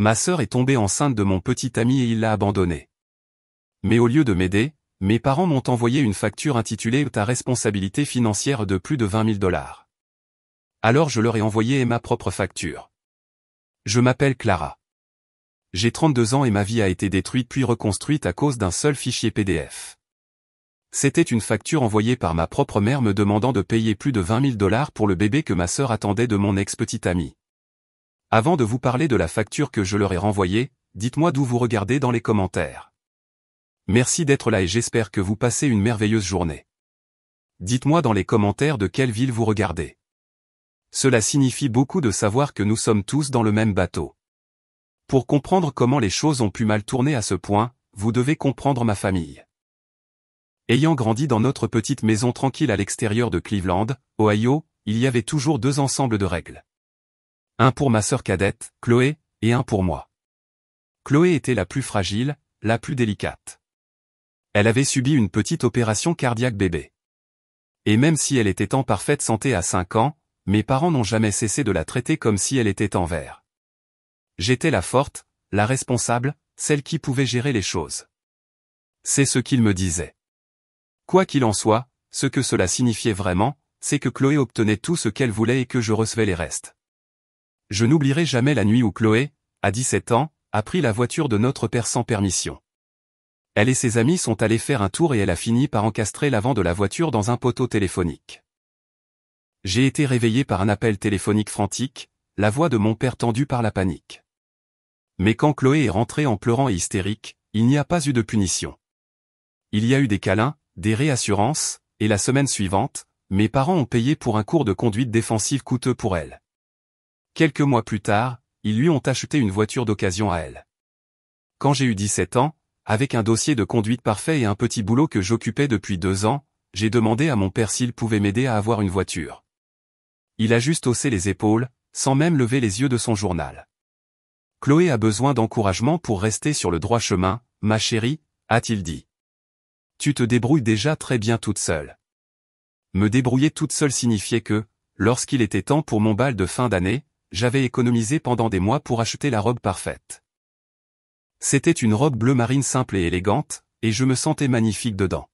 Ma sœur est tombée enceinte de mon petit ami et il l'a abandonnée. Mais au lieu de m'aider, mes parents m'ont envoyé une facture intitulée « Ta responsabilité financière » de plus de 20 000 $. Alors je leur ai envoyé ma propre facture. Je m'appelle Clara. J'ai 32 ans et ma vie a été détruite puis reconstruite à cause d'un seul fichier PDF. C'était une facture envoyée par ma propre mère me demandant de payer plus de 20 000 $ pour le bébé que ma sœur attendait de mon ex-petit ami. Avant de vous parler de la facture que je leur ai renvoyée, dites-moi d'où vous regardez dans les commentaires. Merci d'être là et j'espère que vous passez une merveilleuse journée. Dites-moi dans les commentaires de quelle ville vous regardez. Cela signifie beaucoup de savoir que nous sommes tous dans le même bateau. Pour comprendre comment les choses ont pu mal tourner à ce point, vous devez comprendre ma famille. Ayant grandi dans notre petite maison tranquille à l'extérieur de Cleveland, Ohio, il y avait toujours 2 ensembles de règles. Un pour ma sœur cadette, Chloé, et un pour moi. Chloé était la plus fragile, la plus délicate. Elle avait subi une petite opération cardiaque bébé. Et même si elle était en parfaite santé à 5 ans, mes parents n'ont jamais cessé de la traiter comme si elle était en verre. J'étais la forte, la responsable, celle qui pouvait gérer les choses. C'est ce qu'ils me disaient. Quoi qu'il en soit, ce que cela signifiait vraiment, c'est que Chloé obtenait tout ce qu'elle voulait et que je recevais les restes. Je n'oublierai jamais la nuit où Chloé, à 17 ans, a pris la voiture de notre père sans permission. Elle et ses amis sont allés faire un tour et elle a fini par encastrer l'avant de la voiture dans un poteau téléphonique. J'ai été réveillé par un appel téléphonique frantique, la voix de mon père tendue par la panique. Mais quand Chloé est rentrée en pleurant et hystérique, il n'y a pas eu de punition. Il y a eu des câlins, des réassurances, et la semaine suivante, mes parents ont payé pour un cours de conduite défensive coûteux pour elle. Quelques mois plus tard, ils lui ont acheté une voiture d'occasion à elle. Quand j'ai eu 17 ans, avec un dossier de conduite parfait et un petit boulot que j'occupais depuis 2 ans, j'ai demandé à mon père s'il pouvait m'aider à avoir une voiture. Il a juste haussé les épaules, sans même lever les yeux de son journal. Chloé a besoin d'encouragement pour rester sur le droit chemin, ma chérie, a-t-il dit. Tu te débrouilles déjà très bien toute seule. Me débrouiller toute seule signifiait que, lorsqu'il était temps pour mon bal de fin d'année, j'avais économisé pendant des mois pour acheter la robe parfaite. C'était une robe bleu marine simple et élégante, et je me sentais magnifique dedans.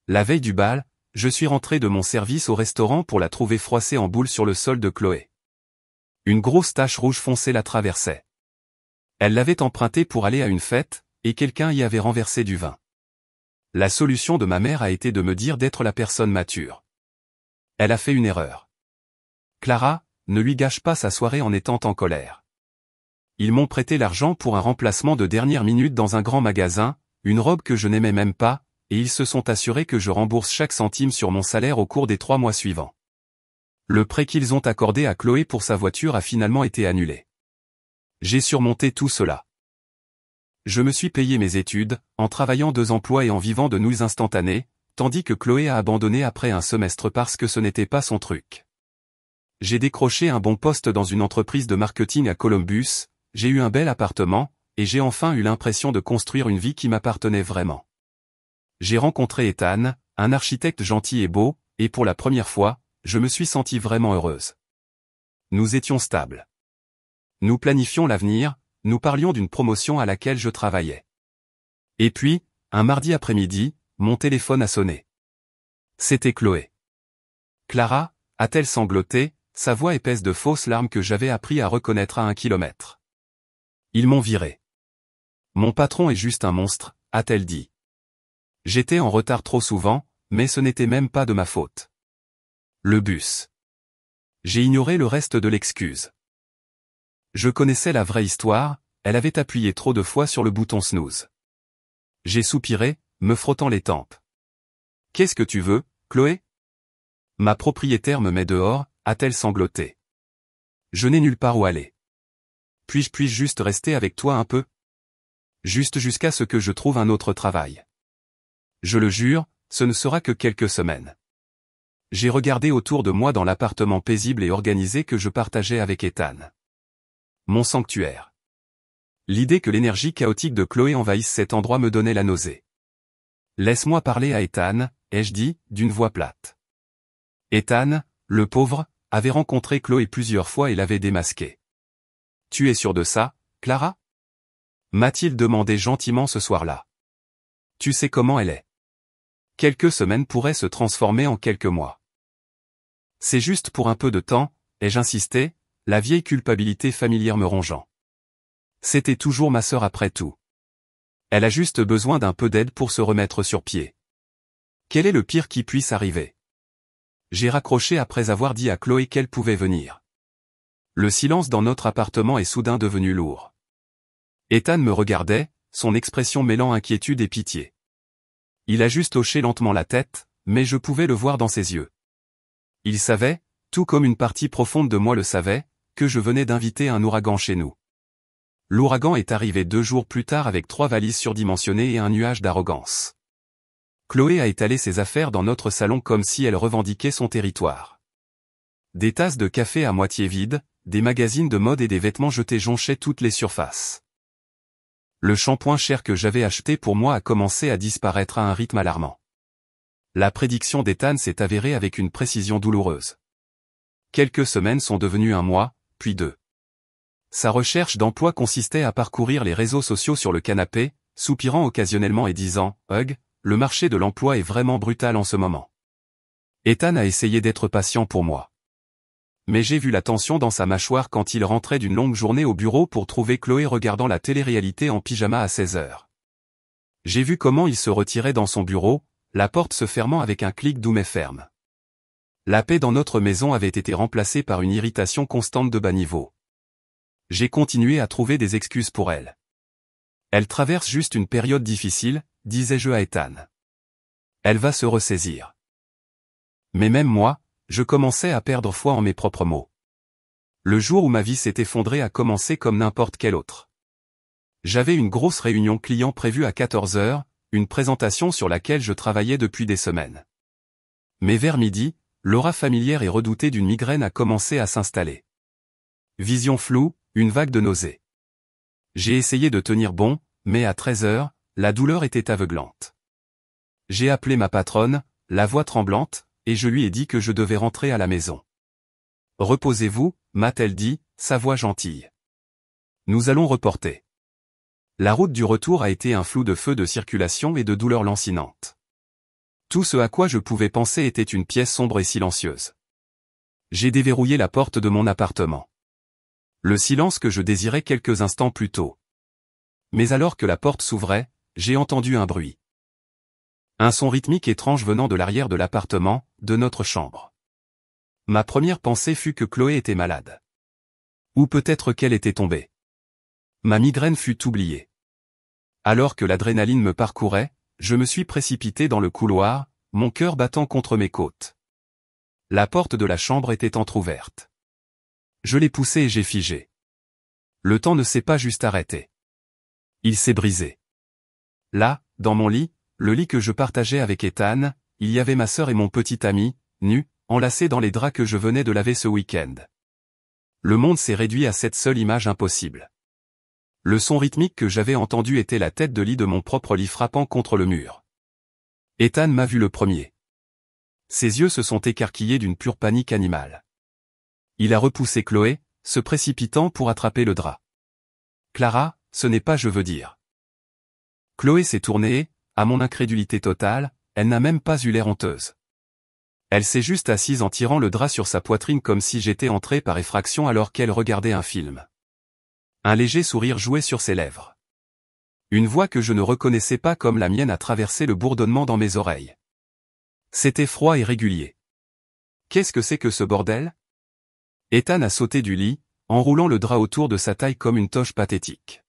La veille du bal, je suis rentré de mon service au restaurant pour la trouver froissée en boule sur le sol de Chloé. Une grosse tache rouge foncée la traversait. Elle l'avait empruntée pour aller à une fête, et quelqu'un y avait renversé du vin. La solution de ma mère a été de me dire d'être la personne mature. Elle a fait une erreur. Clara, ne lui gâche pas sa soirée en étant en colère. Ils m'ont prêté l'argent pour un remplacement de dernière minute dans un grand magasin, une robe que je n'aimais même pas, et ils se sont assurés que je rembourse chaque centime sur mon salaire au cours des 3 mois suivants. Le prêt qu'ils ont accordé à Chloé pour sa voiture a finalement été annulé. J'ai surmonté tout cela. Je me suis payé mes études, en travaillant 2 emplois et en vivant de nouilles instantanées, tandis que Chloé a abandonné après un semestre parce que ce n'était pas son truc. J'ai décroché un bon poste dans une entreprise de marketing à Columbus, j'ai eu un bel appartement, et j'ai enfin eu l'impression de construire une vie qui m'appartenait vraiment. J'ai rencontré Ethan, un architecte gentil et beau, et pour la première fois, je me suis sentie vraiment heureuse. Nous étions stables. Nous planifions l'avenir, nous parlions d'une promotion à laquelle je travaillais. Et puis, un mardi après-midi, mon téléphone a sonné. C'était Chloé. Clara, a-t-elle sangloté, sa voix épaisse de fausses larmes que j'avais appris à reconnaître à 1 kilomètre. Ils m'ont viré. Mon patron est juste un monstre, a-t-elle dit. J'étais en retard trop souvent, mais ce n'était même pas de ma faute. Le bus. J'ai ignoré le reste de l'excuse. Je connaissais la vraie histoire, elle avait appuyé trop de fois sur le bouton snooze. J'ai soupiré, me frottant les tempes. Qu'est-ce que tu veux, Chloé? Ma propriétaire me met dehors, a-t-elle sangloté. Je n'ai nulle part où aller. Puis-je juste rester avec toi un peu? Juste jusqu'à ce que je trouve un autre travail. Je le jure, ce ne sera que quelques semaines. J'ai regardé autour de moi dans l'appartement paisible et organisé que je partageais avec Ethan. Mon sanctuaire. L'idée que l'énergie chaotique de Chloé envahisse cet endroit me donnait la nausée. Laisse-moi parler à Ethan, ai-je dit, d'une voix plate. Ethan, le pauvre, avait rencontré Chloé plusieurs fois et l'avait démasquée. Tu es sûr de ça, Clara? M'a-t-il demandé gentiment ce soir-là. Tu sais comment elle est. Quelques semaines pourraient se transformer en quelques mois. C'est juste pour un peu de temps, ai-je insisté, la vieille culpabilité familière me rongeant. C'était toujours ma sœur après tout. Elle a juste besoin d'un peu d'aide pour se remettre sur pied. Quel est le pire qui puisse arriver? J'ai raccroché après avoir dit à Chloé qu'elle pouvait venir. Le silence dans notre appartement est soudain devenu lourd. Ethan me regardait, son expression mêlant inquiétude et pitié. Il a juste hoché lentement la tête, mais je pouvais le voir dans ses yeux. Il savait, tout comme une partie profonde de moi le savait, que je venais d'inviter un ouragan chez nous. L'ouragan est arrivé 2 jours plus tard avec 3 valises surdimensionnées et un nuage d'arrogance. Chloé a étalé ses affaires dans notre salon comme si elle revendiquait son territoire. Des tasses de café à moitié vides, des magazines de mode et des vêtements jetés jonchaient toutes les surfaces. Le shampoing cher que j'avais acheté pour moi a commencé à disparaître à un rythme alarmant. La prédiction d'Ethan s'est avérée avec une précision douloureuse. Quelques semaines sont devenues un mois, puis 2. Sa recherche d'emploi consistait à parcourir les réseaux sociaux sur le canapé, soupirant occasionnellement et disant « Hug, le marché de l'emploi est vraiment brutal en ce moment. » Ethan a essayé d'être patient pour moi. Mais j'ai vu la tension dans sa mâchoire quand il rentrait d'une longue journée au bureau pour trouver Chloé regardant la télé-réalité en pyjama à 16h. J'ai vu comment il se retirait dans son bureau, la porte se fermant avec un clic doux mais ferme. La paix dans notre maison avait été remplacée par une irritation constante de bas niveau. J'ai continué à trouver des excuses pour elle. Elle traverse juste une période difficile, disais-je à Ethan. Elle va se ressaisir. Mais même moi, je commençais à perdre foi en mes propres mots. Le jour où ma vie s'est effondrée a commencé comme n'importe quel autre. J'avais une grosse réunion client prévue à 14h, une présentation sur laquelle je travaillais depuis des semaines. Mais vers midi, l'aura familière et redoutée d'une migraine a commencé à s'installer. Vision floue, une vague de nausées. J'ai essayé de tenir bon, mais à 13h, la douleur était aveuglante. J'ai appelé ma patronne, la voix tremblante, et je lui ai dit que je devais rentrer à la maison. « Reposez-vous » m'a-t-elle dit, sa voix gentille. Nous allons reporter. La route du retour a été un flou de feux de circulation et de douleurs lancinantes. Tout ce à quoi je pouvais penser était une pièce sombre et silencieuse. J'ai déverrouillé la porte de mon appartement. Le silence que je désirais quelques instants plus tôt. Mais alors que la porte s'ouvrait, j'ai entendu un bruit. Un son rythmique étrange venant de l'arrière de l'appartement, de notre chambre. Ma première pensée fut que Chloé était malade. Ou peut-être qu'elle était tombée. Ma migraine fut oubliée. Alors que l'adrénaline me parcourait, je me suis précipité dans le couloir, mon cœur battant contre mes côtes. La porte de la chambre était entr'ouverte. Je l'ai poussée et j'ai figé. Le temps ne s'est pas juste arrêté. Il s'est brisé. Là, dans mon lit, le lit que je partageais avec Ethan, il y avait ma sœur et mon petit ami, nus, enlacés dans les draps que je venais de laver ce week-end. Le monde s'est réduit à cette seule image impossible. Le son rythmique que j'avais entendu était la tête de lit de mon propre lit frappant contre le mur. Ethan m'a vu le premier. Ses yeux se sont écarquillés d'une pure panique animale. Il a repoussé Chloé, se précipitant pour attraper le drap. « Clara, ce n'est pas je veux dire. » Chloé s'est tournée et, à mon incrédulité totale, elle n'a même pas eu l'air honteuse. Elle s'est juste assise en tirant le drap sur sa poitrine comme si j'étais entré par effraction alors qu'elle regardait un film. Un léger sourire jouait sur ses lèvres. Une voix que je ne reconnaissais pas comme la mienne a traversé le bourdonnement dans mes oreilles. C'était froid et régulier. Qu'est-ce que c'est que ce bordel? Ethan a sauté du lit, enroulant le drap autour de sa taille comme une toche pathétique.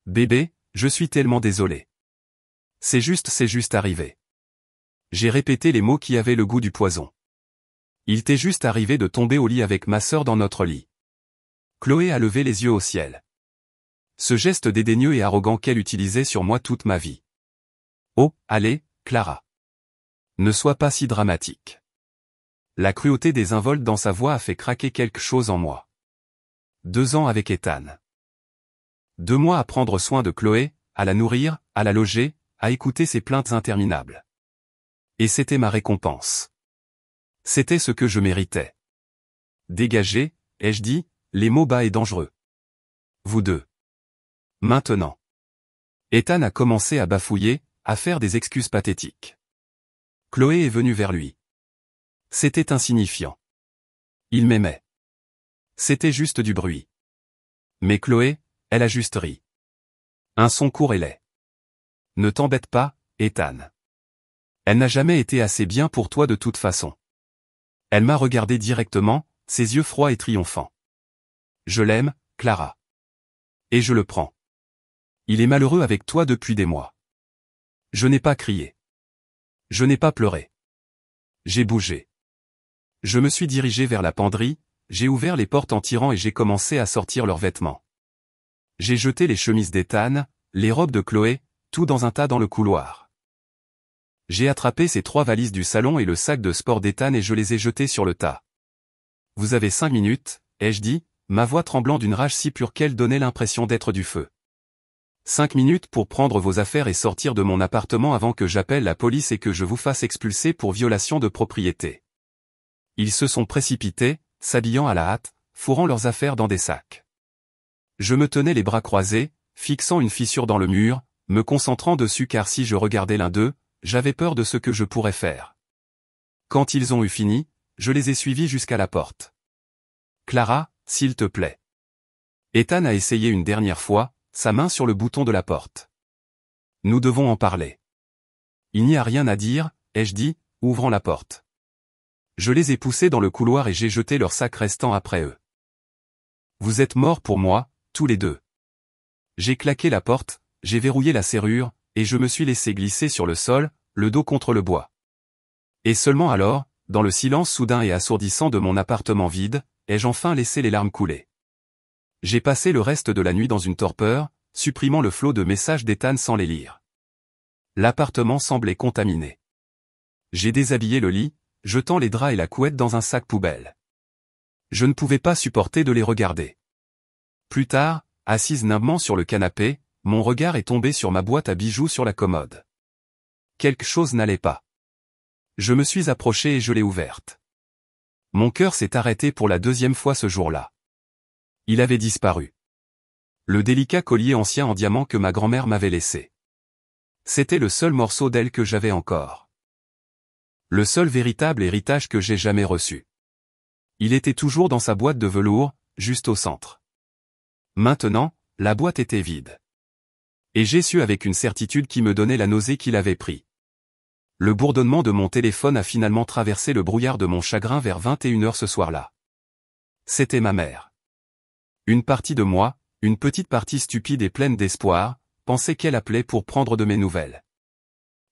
Bébé, je suis tellement désolé. C'est juste arrivé. J'ai répété les mots qui avaient le goût du poison. Il t'est juste arrivé de tomber au lit avec ma sœur dans notre lit. Chloé a levé les yeux au ciel. Ce geste dédaigneux et arrogant qu'elle utilisait sur moi toute ma vie. Oh, allez, Clara. Ne sois pas si dramatique. La cruauté désinvolte dans sa voix a fait craquer quelque chose en moi. 2 ans avec Ethan. 2 mois à prendre soin de Chloé, à la nourrir, à la loger, à écouter ses plaintes interminables. Et c'était ma récompense. C'était ce que je méritais. Dégagez, ai-je dit, les mots bas et dangereux. Vous deux. Maintenant. Ethan a commencé à bafouiller, à faire des excuses pathétiques. Chloé est venue vers lui. C'était insignifiant. Il m'aimait. C'était juste du bruit. Mais Chloé, elle a juste ri. Un son court et laid. Ne t'embête pas, Ethan. Elle n'a jamais été assez bien pour toi de toute façon. Elle m'a regardé directement, ses yeux froids et triomphants. Je l'aime, Clara. Et je le prends. Il est malheureux avec toi depuis des mois. Je n'ai pas crié. Je n'ai pas pleuré. J'ai bougé. Je me suis dirigé vers la penderie, j'ai ouvert les portes en tirant et j'ai commencé à sortir leurs vêtements. J'ai jeté les chemises d'Ethan, les robes de Chloé, tout dans un tas dans le couloir. J'ai attrapé ces 3 valises du salon et le sac de sport d'Ethan et je les ai jetées sur le tas. Vous avez 5 minutes, ai-je dit, ma voix tremblant d'une rage si pure qu'elle donnait l'impression d'être du feu. 5 minutes pour prendre vos affaires et sortir de mon appartement avant que j'appelle la police et que je vous fasse expulser pour violation de propriété. Ils se sont précipités, s'habillant à la hâte, fourrant leurs affaires dans des sacs. Je me tenais les bras croisés, fixant une fissure dans le mur, me concentrant dessus car si je regardais l'un d'eux, j'avais peur de ce que je pourrais faire. Quand ils ont eu fini, je les ai suivis jusqu'à la porte. Clara, s'il te plaît. Ethan a essayé une dernière fois, sa main sur le bouton de la porte. Nous devons en parler. Il n'y a rien à dire, ai-je dit, ouvrant la porte. Je les ai poussés dans le couloir et j'ai jeté leurs sacs restants après eux. Vous êtes morts pour moi, tous les deux. J'ai claqué la porte, j'ai verrouillé la serrure, et je me suis laissé glisser sur le sol, le dos contre le bois. Et seulement alors, dans le silence soudain et assourdissant de mon appartement vide, ai-je enfin laissé les larmes couler. J'ai passé le reste de la nuit dans une torpeur, supprimant le flot de messages d'Ethan sans les lire. L'appartement semblait contaminé. J'ai déshabillé le lit, jetant les draps et la couette dans un sac poubelle. Je ne pouvais pas supporter de les regarder. Plus tard, assise nimbement sur le canapé, mon regard est tombé sur ma boîte à bijoux sur la commode. Quelque chose n'allait pas. Je me suis approché et je l'ai ouverte. Mon cœur s'est arrêté pour la 2e fois ce jour-là. Il avait disparu. Le délicat collier ancien en diamant que ma grand-mère m'avait laissé. C'était le seul morceau d'elle que j'avais encore. Le seul véritable héritage que j'ai jamais reçu. Il était toujours dans sa boîte de velours, juste au centre. Maintenant, la boîte était vide. Et j'ai su avec une certitude qui me donnait la nausée qu'il avait pris. Le bourdonnement de mon téléphone a finalement traversé le brouillard de mon chagrin vers 21h ce soir-là. C'était ma mère. Une partie de moi, une petite partie stupide et pleine d'espoir, pensait qu'elle appelait pour prendre de mes nouvelles.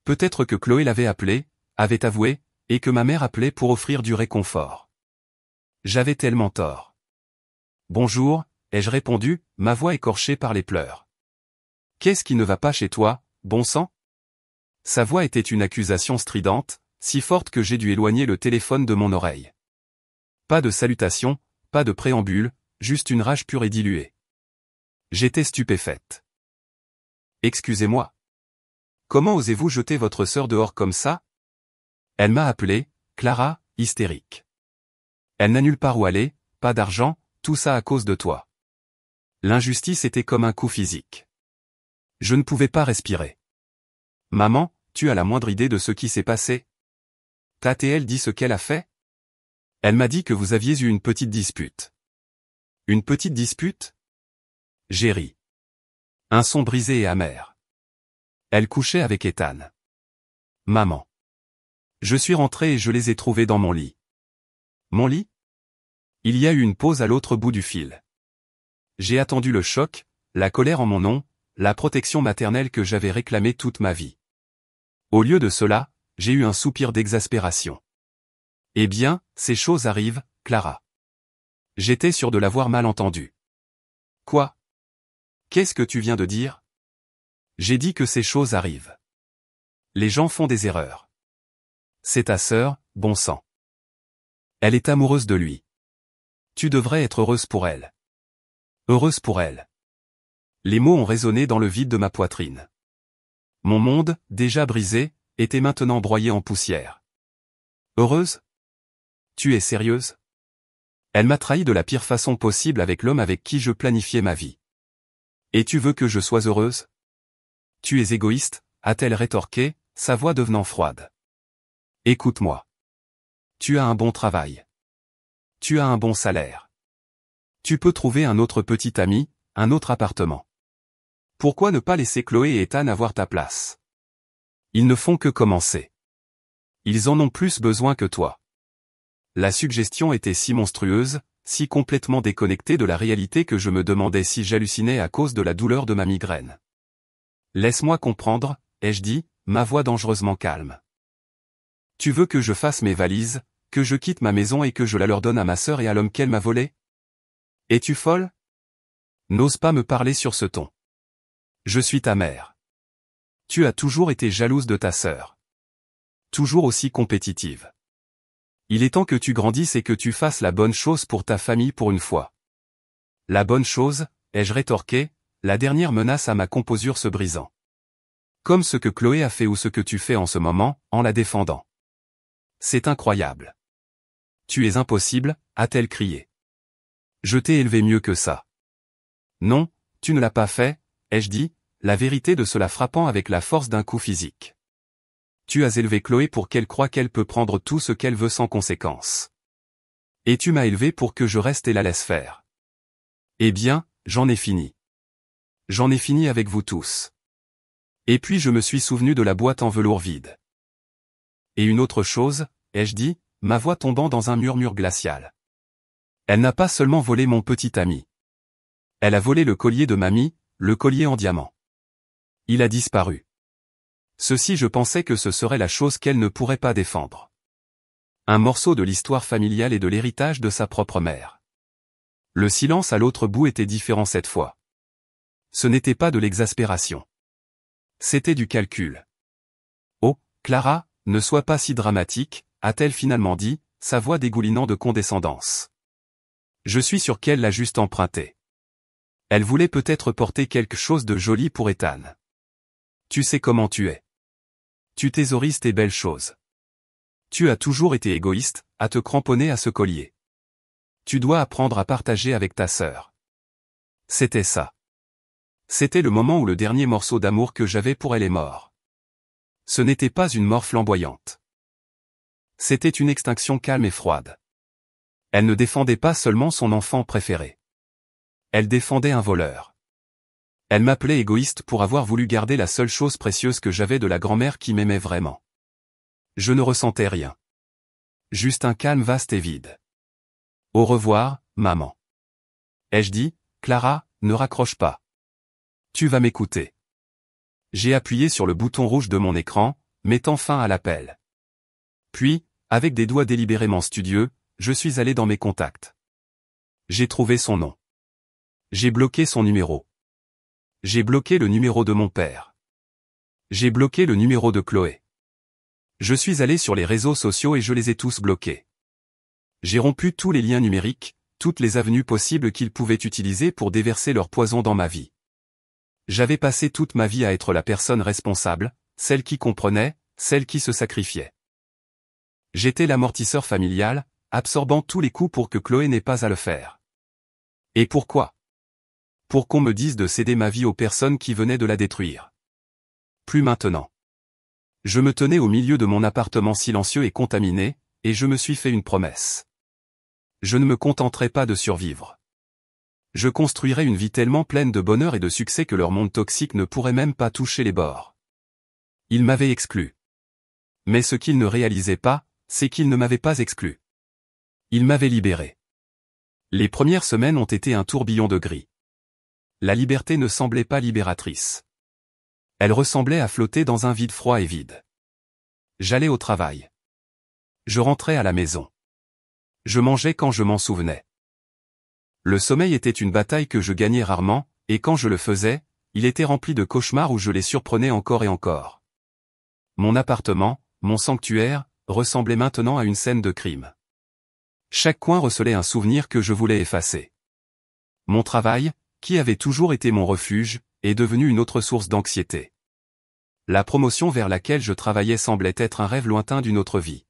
Peut-être que Chloé l'avait appelé, avait avoué, et que ma mère appelait pour offrir du réconfort. J'avais tellement tort. Bonjour, ai-je répondu, ma voix écorchée par les pleurs. Qu'est-ce qui ne va pas chez toi, bon sang? Sa voix était une accusation stridente, si forte que j'ai dû éloigner le téléphone de mon oreille. Pas de salutation, pas de préambule, juste une rage pure et diluée. J'étais stupéfaite. Excusez-moi. Comment osez-vous jeter votre sœur dehors comme ça? Elle m'a appelé, Clara, hystérique. Elle n'a nulle part où aller, pas d'argent, tout ça à cause de toi. L'injustice était comme un coup physique. Je ne pouvais pas respirer. Maman, tu as la moindre idée de ce qui s'est passé? T'a-t-elle dit ce qu'elle a fait? Elle m'a dit que vous aviez eu une petite dispute. Une petite dispute? J'ai ri. Un son brisé et amer. Elle couchait avec Ethan. Maman. Je suis rentré et je les ai trouvés dans mon lit. Mon lit? Il y a eu une pause à l'autre bout du fil. J'ai attendu le choc, la colère en mon nom, la protection maternelle que j'avais réclamée toute ma vie. Au lieu de cela, j'ai eu un soupir d'exaspération. Eh bien, ces choses arrivent, Clara. J'étais sûr de l'avoir mal entendu. Quoi? Qu'est-ce que tu viens de dire? J'ai dit que ces choses arrivent. Les gens font des erreurs. C'est ta sœur, bon sang. Elle est amoureuse de lui. Tu devrais être heureuse pour elle. Heureuse pour elle. Les mots ont résonné dans le vide de ma poitrine. Mon monde, déjà brisé, était maintenant broyé en poussière. Heureuse? Tu es sérieuse? Elle m'a trahi de la pire façon possible avec l'homme avec qui je planifiais ma vie. Et tu veux que je sois heureuse? Tu es égoïste, a-t-elle rétorqué, sa voix devenant froide. Écoute-moi. Tu as un bon travail. Tu as un bon salaire. Tu peux trouver un autre petit ami, un autre appartement. Pourquoi ne pas laisser Chloé et Ethan avoir ta place? Ils ne font que commencer. Ils en ont plus besoin que toi. La suggestion était si monstrueuse, si complètement déconnectée de la réalité que je me demandais si j'hallucinais à cause de la douleur de ma migraine. Laisse-moi comprendre, ai-je dit, ma voix dangereusement calme. Tu veux que je fasse mes valises, que je quitte ma maison et que je la leur donne à ma sœur et à l'homme qu'elle m'a volé? Es-tu folle? N'ose pas me parler sur ce ton. Je suis ta mère. Tu as toujours été jalouse de ta sœur. Toujours aussi compétitive. Il est temps que tu grandisses et que tu fasses la bonne chose pour ta famille pour une fois. La bonne chose, ai-je rétorqué, la dernière menace à ma composure se brisant. Comme ce que Chloé a fait ou ce que tu fais en ce moment, en la défendant. C'est incroyable. Tu es impossible, a-t-elle crié. Je t'ai élevé mieux que ça. Non, tu ne l'as pas fait, ai-je dit, la vérité de cela frappant avec la force d'un coup physique. Tu as élevé Chloé pour qu'elle croie qu'elle peut prendre tout ce qu'elle veut sans conséquence. Et tu m'as élevé pour que je reste et la laisse faire. Eh bien, j'en ai fini. J'en ai fini avec vous tous. Et puis je me suis souvenu de la boîte en velours vide. Et une autre chose, ai-je dit, ma voix tombant dans un murmure glacial. Elle n'a pas seulement volé mon petit ami. Elle a volé le collier de mamie, le collier en diamant. Il a disparu. Ceci je pensais que ce serait la chose qu'elle ne pourrait pas défendre. Un morceau de l'histoire familiale et de l'héritage de sa propre mère. Le silence à l'autre bout était différent cette fois. Ce n'était pas de l'exaspération. C'était du calcul. Oh, Clara, ne sois pas si dramatique, a-t-elle finalement dit, sa voix dégoulinant de condescendance. Je suis sûr qu'elle l'a juste emprunté. Elle voulait peut-être porter quelque chose de joli pour Ethan. Tu sais comment tu es. Tu thésaurises tes belles choses. Tu as toujours été égoïste, à te cramponner à ce collier. Tu dois apprendre à partager avec ta sœur. C'était ça. C'était le moment où le dernier morceau d'amour que j'avais pour elle est mort. Ce n'était pas une mort flamboyante. C'était une extinction calme et froide. Elle ne défendait pas seulement son enfant préféré. Elle défendait un voleur. Elle m'appelait égoïste pour avoir voulu garder la seule chose précieuse que j'avais de la grand-mère qui m'aimait vraiment. Je ne ressentais rien. Juste un calme vaste et vide. Au revoir, maman. Ai-je dit, Clara, ne raccroche pas. Tu vas m'écouter. J'ai appuyé sur le bouton rouge de mon écran, mettant fin à l'appel. Puis, avec des doigts délibérément studieux, je suis allé dans mes contacts. J'ai trouvé son nom. J'ai bloqué son numéro. J'ai bloqué le numéro de mon père. J'ai bloqué le numéro de Chloé. Je suis allé sur les réseaux sociaux et je les ai tous bloqués. J'ai rompu tous les liens numériques, toutes les avenues possibles qu'ils pouvaient utiliser pour déverser leur poison dans ma vie. J'avais passé toute ma vie à être la personne responsable, celle qui comprenait, celle qui se sacrifiait. J'étais l'amortisseur familial, absorbant tous les coups pour que Chloé n'ait pas à le faire. Et pourquoi? Pour qu'on me dise de céder ma vie aux personnes qui venaient de la détruire. Plus maintenant. Je me tenais au milieu de mon appartement silencieux et contaminé, et je me suis fait une promesse. Je ne me contenterai pas de survivre. Je construirai une vie tellement pleine de bonheur et de succès que leur monde toxique ne pourrait même pas toucher les bords. Ils m'avaient exclu. Mais ce qu'ils ne réalisaient pas, c'est qu'ils ne m'avaient pas exclu. Ils m'avaient libéré. Les premières semaines ont été un tourbillon de gris. La liberté ne semblait pas libératrice. Elle ressemblait à flotter dans un vide froid et vide. J'allais au travail. Je rentrais à la maison. Je mangeais quand je m'en souvenais. Le sommeil était une bataille que je gagnais rarement, et quand je le faisais, il était rempli de cauchemars où je les surprenais encore et encore. Mon appartement, mon sanctuaire, ressemblait maintenant à une scène de crime. Chaque coin recelait un souvenir que je voulais effacer. Mon travail, qui avait toujours été mon refuge, est devenu une autre source d'anxiété. La promotion vers laquelle je travaillais semblait être un rêve lointain d'une autre vie.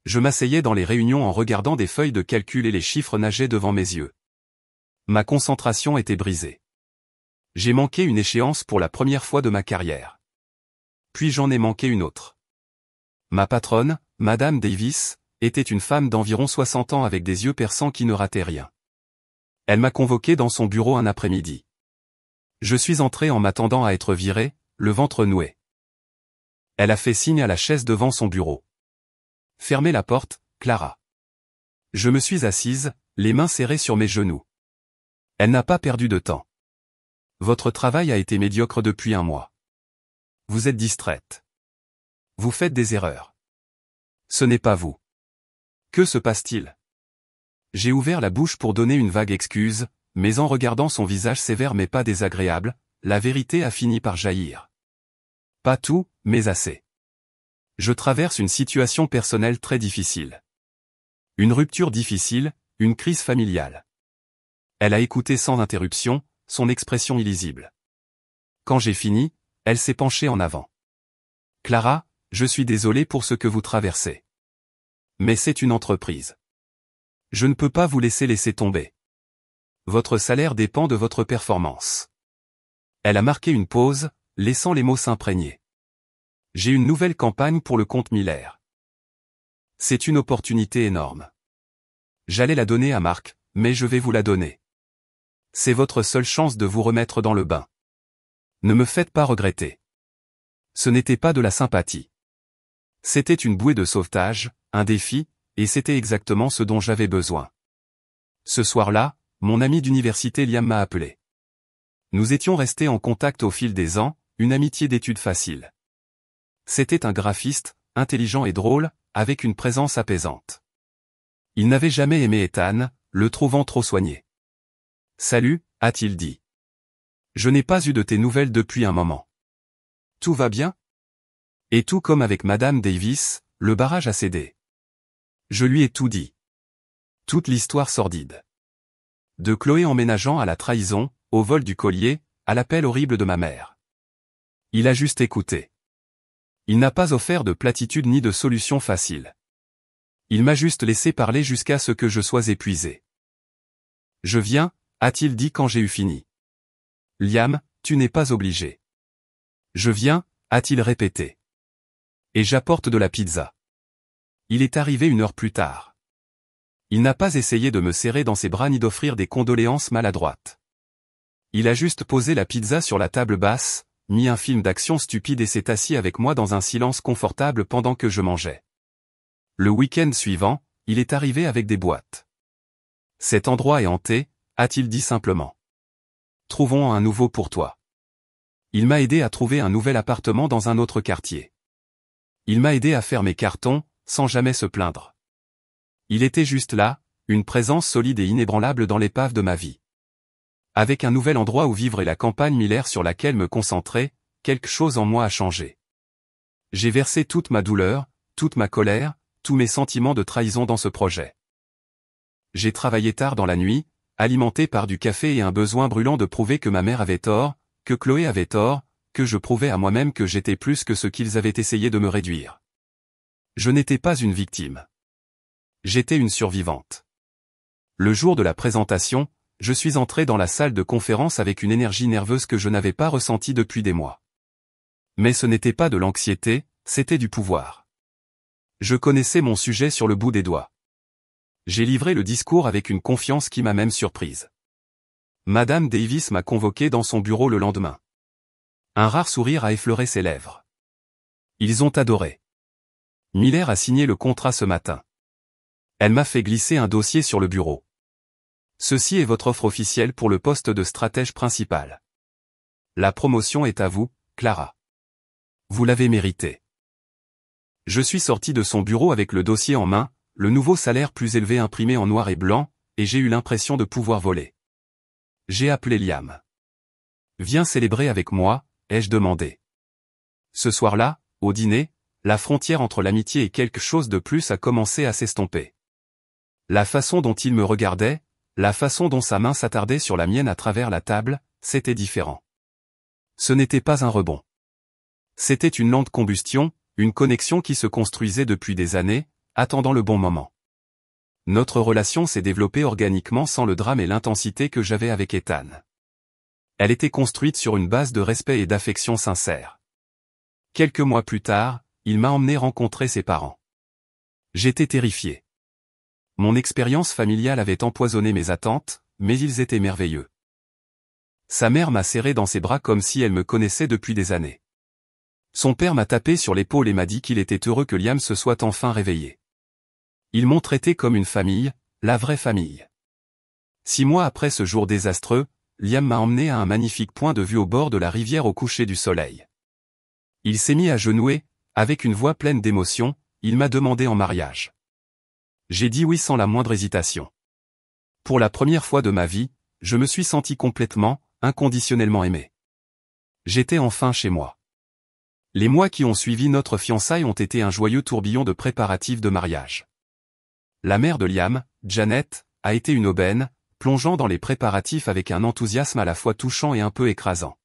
Je m'asseyais dans les réunions en regardant des feuilles de calcul et les chiffres nageaient devant mes yeux. Ma concentration était brisée. J'ai manqué une échéance pour la première fois de ma carrière. Puis j'en ai manqué une autre. Ma patronne, Madame Davis, était une femme d'environ 60 ans avec des yeux perçants qui ne rataient rien. Elle m'a convoqué dans son bureau un après-midi. Je suis entré en m'attendant à être viré, le ventre noué. Elle a fait signe à la chaise devant son bureau. Fermez la porte, Clara. Je me suis assise, les mains serrées sur mes genoux. Elle n'a pas perdu de temps. Votre travail a été médiocre depuis un mois. Vous êtes distraite. Vous faites des erreurs. Ce n'est pas vous. Que se passe-t-il? J'ai ouvert la bouche pour donner une vague excuse, mais en regardant son visage sévère mais pas désagréable, la vérité a fini par jaillir. Pas tout, mais assez. Je traverse une situation personnelle très difficile. Une rupture difficile, une crise familiale. Elle a écouté sans interruption, son expression illisible. Quand j'ai fini, elle s'est penchée en avant. Clara, je suis désolé pour ce que vous traversez. Mais c'est une entreprise. Je ne peux pas vous laisser tomber. Votre salaire dépend de votre performance. Elle a marqué une pause, laissant les mots s'imprégner. J'ai une nouvelle campagne pour le compte Miller. C'est une opportunité énorme. J'allais la donner à Marc, mais je vais vous la donner. C'est votre seule chance de vous remettre dans le bain. Ne me faites pas regretter. Ce n'était pas de la sympathie. C'était une bouée de sauvetage, un défi, et c'était exactement ce dont j'avais besoin. Ce soir-là, mon ami d'université Liam m'a appelé. Nous étions restés en contact au fil des ans, une amitié d'études facile. C'était un graphiste, intelligent et drôle, avec une présence apaisante. Il n'avait jamais aimé Ethan, le trouvant trop soigné. « Salut », a-t-il dit. « Je n'ai pas eu de tes nouvelles depuis un moment. Tout va bien ?» Et tout comme avec Madame Davis, le barrage a cédé. Je lui ai tout dit. Toute l'histoire sordide. De Chloé emménageant à la trahison, au vol du collier, à l'appel horrible de ma mère. Il a juste écouté. Il n'a pas offert de platitude ni de solution facile. Il m'a juste laissé parler jusqu'à ce que je sois épuisé. Je viens, a-t-il dit quand j'ai eu fini. Liam, tu n'es pas obligé. Je viens, a-t-il répété. Et j'apporte de la pizza. Il est arrivé 1 heure plus tard. Il n'a pas essayé de me serrer dans ses bras ni d'offrir des condoléances maladroites. Il a juste posé la pizza sur la table basse, mis un film d'action stupide et s'est assis avec moi dans un silence confortable pendant que je mangeais. Le week-end suivant, il est arrivé avec des boîtes. Cet endroit est hanté, a-t-il dit simplement. Trouvons un nouveau pour toi. Il m'a aidé à trouver un nouvel appartement dans un autre quartier. Il m'a aidé à faire mes cartons, sans jamais se plaindre. Il était juste là, une présence solide et inébranlable dans l'épave de ma vie. Avec un nouvel endroit où vivre et la campagne Miller sur laquelle me concentrer, quelque chose en moi a changé. J'ai versé toute ma douleur, toute ma colère, tous mes sentiments de trahison dans ce projet. J'ai travaillé tard dans la nuit, alimenté par du café et un besoin brûlant de prouver que ma mère avait tort, que Chloé avait tort, que je prouvais à moi-même que j'étais plus que ce qu'ils avaient essayé de me réduire. Je n'étais pas une victime. J'étais une survivante. Le jour de la présentation, je suis entré dans la salle de conférence avec une énergie nerveuse que je n'avais pas ressentie depuis des mois. Mais ce n'était pas de l'anxiété, c'était du pouvoir. Je connaissais mon sujet sur le bout des doigts. J'ai livré le discours avec une confiance qui m'a même surprise. Madame Davis m'a convoqué dans son bureau le lendemain. Un rare sourire a effleuré ses lèvres. Ils ont adoré. Miller a signé le contrat ce matin. Elle m'a fait glisser un dossier sur le bureau. Ceci est votre offre officielle pour le poste de stratège principal. La promotion est à vous, Clara. Vous l'avez mérité. Je suis sorti de son bureau avec le dossier en main, le nouveau salaire plus élevé imprimé en noir et blanc, et j'ai eu l'impression de pouvoir voler. J'ai appelé Liam. Viens célébrer avec moi, ai-je demandé. Ce soir-là, au dîner, la frontière entre l'amitié et quelque chose de plus a commencé à s'estomper. La façon dont il me regardait, la façon dont sa main s'attardait sur la mienne à travers la table, c'était différent. Ce n'était pas un rebond. C'était une lente combustion, une connexion qui se construisait depuis des années, attendant le bon moment. Notre relation s'est développée organiquement sans le drame et l'intensité que j'avais avec Ethan. Elle était construite sur une base de respect et d'affection sincère. Quelques mois plus tard, il m'a emmené rencontrer ses parents. J'étais terrifié. Mon expérience familiale avait empoisonné mes attentes, mais ils étaient merveilleux. Sa mère m'a serré dans ses bras comme si elle me connaissait depuis des années. Son père m'a tapé sur l'épaule et m'a dit qu'il était heureux que Liam se soit enfin réveillé. Ils m'ont traité comme une famille, la vraie famille. 6 mois après ce jour désastreux, Liam m'a emmené à un magnifique point de vue au bord de la rivière au coucher du soleil. Il s'est mis à genouiller, avec une voix pleine d'émotion, il m'a demandé en mariage. J'ai dit oui sans la moindre hésitation. Pour la première fois de ma vie, je me suis senti complètement, inconditionnellement aimé. J'étais enfin chez moi. Les mois qui ont suivi notre fiançailles ont été un joyeux tourbillon de préparatifs de mariage. La mère de Liam, Janet, a été une aubaine, plongeant dans les préparatifs avec un enthousiasme à la fois touchant et un peu écrasant.